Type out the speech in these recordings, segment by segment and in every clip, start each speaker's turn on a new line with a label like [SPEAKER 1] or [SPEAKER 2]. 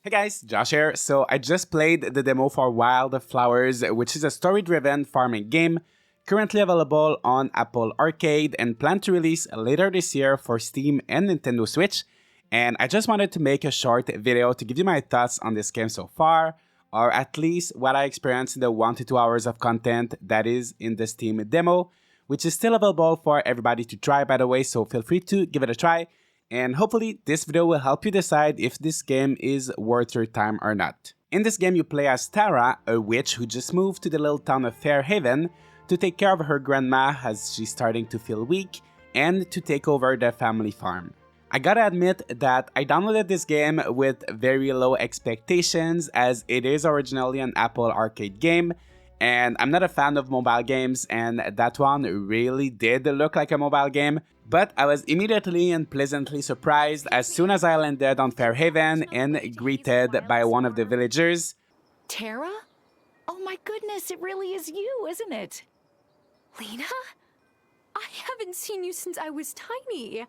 [SPEAKER 1] Hey guys, Josh here. So I just played the demo for Wylde Flowers, which is a story-driven farming game currently available on Apple Arcade and planned to release later this year for Steam and Nintendo Switch. And I just wanted to make a short video to give you my thoughts on this game so far, or at least what I experienced in the 1 to 2 hours of content that is in the Steam demo, which is still available for everybody to try, by the way, so feel free to give it a try. And hopefully this video will help you decide if this game is worth your time or not. In this game you play as Tara, a witch who just moved to the little town of Fairhaven to take care of her grandma as she's starting to feel weak and to take over the family farm. I gotta admit that I downloaded this game with very low expectations as it is originally an Apple Arcade game, and I'm not a fan of mobile games, and that one really did look like a mobile game, but I was immediately and pleasantly surprised as soon as I landed on Fairhaven and greeted by one of the villagers.
[SPEAKER 2] Tara? Oh my goodness, it really is you, isn't it? Lena? I haven't seen you since I was tiny.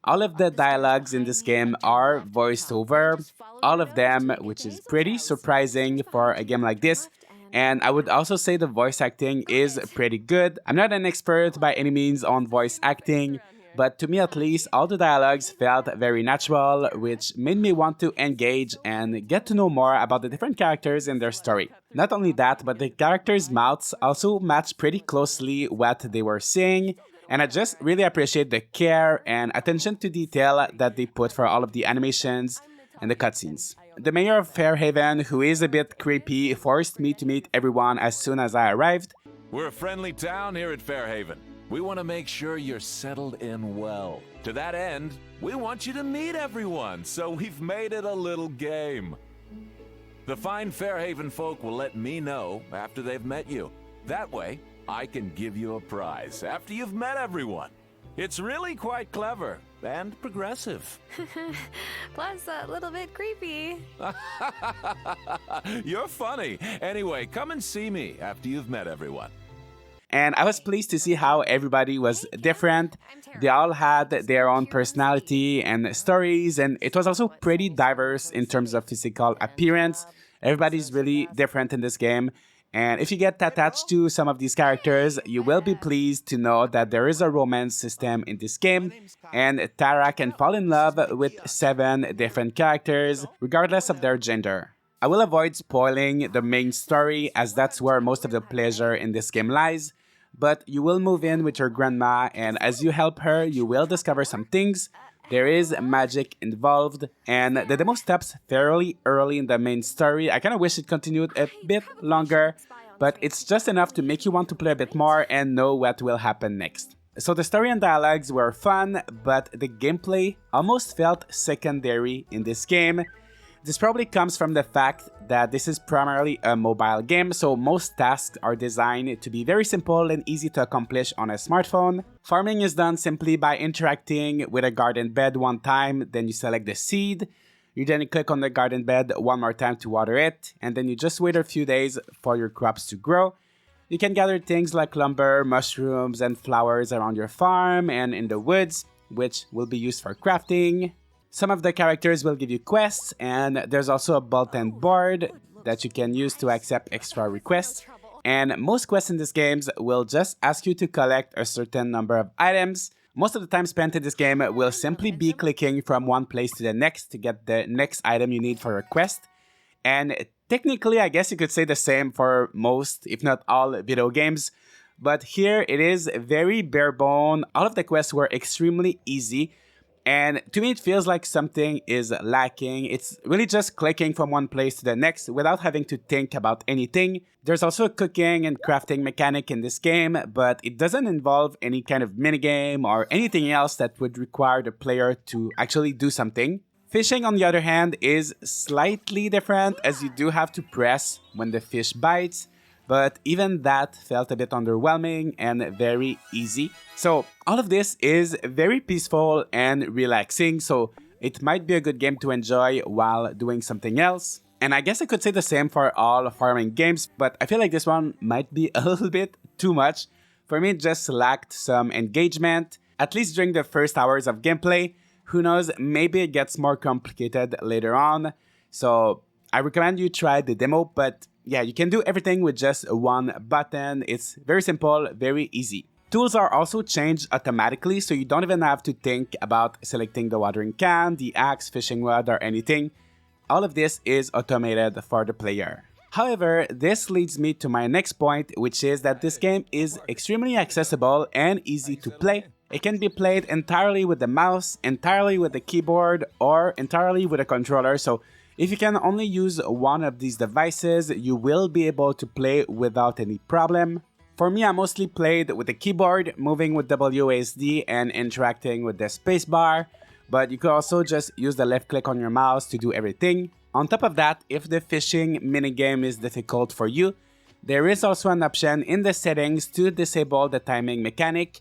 [SPEAKER 1] All of the dialogues in this game are voiced over, all of them, which is pretty surprising for a game like this. And I would also say the voice acting is pretty good. I'm not an expert by any means on voice acting, but to me at least, all the dialogues felt very natural, which made me want to engage and get to know more about the different characters and their story. Not only that, but the characters' mouths also match pretty closely what they were saying, and I just really appreciate the care and attention to detail that they put for all of the animations and the cutscenes. The mayor of Fairhaven, who is a bit creepy, forced me to meet everyone as soon as I arrived.
[SPEAKER 3] We're a friendly town here at Fairhaven. We want to make sure you're settled in well. To that end, we want you to meet everyone, so we've made it a little game. The fine Fairhaven folk will let me know after they've met you. That way, I can give you a prize after you've met everyone. It's really quite clever and progressive.
[SPEAKER 2] Plus a little bit creepy.
[SPEAKER 3] You're funny. Anyway, come and see me after you've met everyone.
[SPEAKER 1] And I was pleased to see how everybody was different. They all had their own personality and stories, and it was also pretty diverse in terms of physical appearance. Everybody's really different in this game. And if you get attached to some of these characters, you will be pleased to know that there is a romance system in this game, and Tara can fall in love with 7 different characters, regardless of their gender. I will avoid spoiling the main story, as that's where most of the pleasure in this game lies, but you will move in with your grandma, and as you help her, you will discover some things. There is magic involved, and the demo stops fairly early in the main story. I kind of wish it continued a bit longer, but it's just enough to make you want to play a bit more and know what will happen next. So the story and dialogues were fun, but the gameplay almost felt secondary in this game. This probably comes from the fact that this is primarily a mobile game, so most tasks are designed to be very simple and easy to accomplish on a smartphone. Farming is done simply by interacting with a garden bed one time, then you select the seed, you then click on the garden bed one more time to water it, and then you just wait a few days for your crops to grow. You can gather things like lumber, mushrooms, and flowers around your farm and in the woods, which will be used for crafting. Some of the characters will give you quests, and there's also a bulletin board that you can use to accept extra requests. And most quests in these games will just ask you to collect a certain number of items. Most of the time spent in this game will simply be clicking from one place to the next to get the next item you need for your quest. And technically, I guess you could say the same for most, if not all, video games. But here it is very bare bone. All of the quests were extremely easy. And to me, it feels like something is lacking. It's really just clicking from one place to the next without having to think about anything. There's also a cooking and crafting mechanic in this game, but it doesn't involve any kind of minigame or anything else that would require the player to actually do something. Fishing, on the other hand, is slightly different as you do have to press when the fish bites. But even that felt a bit underwhelming and very easy. So all of this is very peaceful and relaxing, so it might be a good game to enjoy while doing something else. And I guess I could say the same for all farming games, but I feel like this one might be a little bit too much. For me, it just lacked some engagement, at least during the first hours of gameplay. Who knows, maybe it gets more complicated later on. So I recommend you try the demo, but yeah, you can do everything with just one button. It's very simple, very easy. Tools are also changed automatically, so you don't even have to think about selecting the watering can, the axe, fishing rod, or anything. All of this is automated for the player. However, this leads me to my next point, which is that this game is extremely accessible and easy to play. It can be played entirely with the mouse, entirely with the keyboard, or entirely with a controller, so if you can only use one of these devices, you will be able to play without any problem. For me, I mostly played with the keyboard, moving with WASD and interacting with the spacebar, but you could also just use the left click on your mouse to do everything. On top of that, if the fishing minigame is difficult for you, there is also an option in the settings to disable the timing mechanic,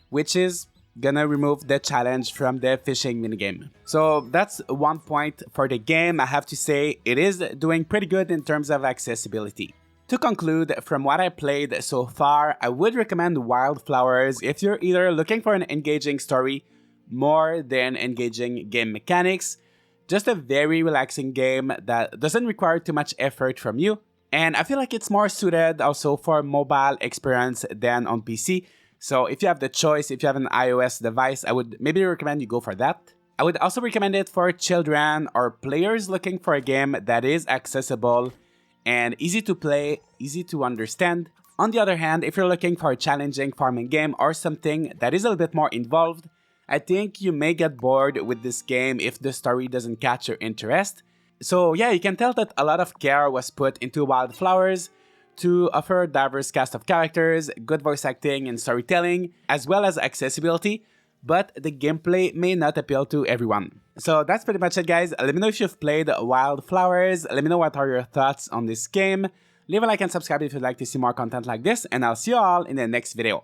[SPEAKER 1] which is gonna remove the challenge from the fishing minigame. So that's one point for the game. I have to say it is doing pretty good in terms of accessibility. To conclude, from what I played so far, I would recommend Wylde Flowers if you're either looking for an engaging story more than engaging game mechanics, just a very relaxing game that doesn't require too much effort from you, and I feel like it's more suited also for mobile experience than on PC. So if you have the choice, if you have an iOS device, I would maybe recommend you go for that. I would also recommend it for children or players looking for a game that is accessible and easy to play, easy to understand. On the other hand, if you're looking for a challenging farming game or something that is a little bit more involved, I think you may get bored with this game if the story doesn't catch your interest. So yeah, you can tell that a lot of care was put into Wylde Flowers to offer a diverse cast of characters, good voice acting and storytelling, as well as accessibility, but the gameplay may not appeal to everyone. So that's pretty much it, guys. Let me know if you've played Wylde Flowers. Let me know what are your thoughts on this game. Leave a like and subscribe if you'd like to see more content like this, and I'll see you all in the next video.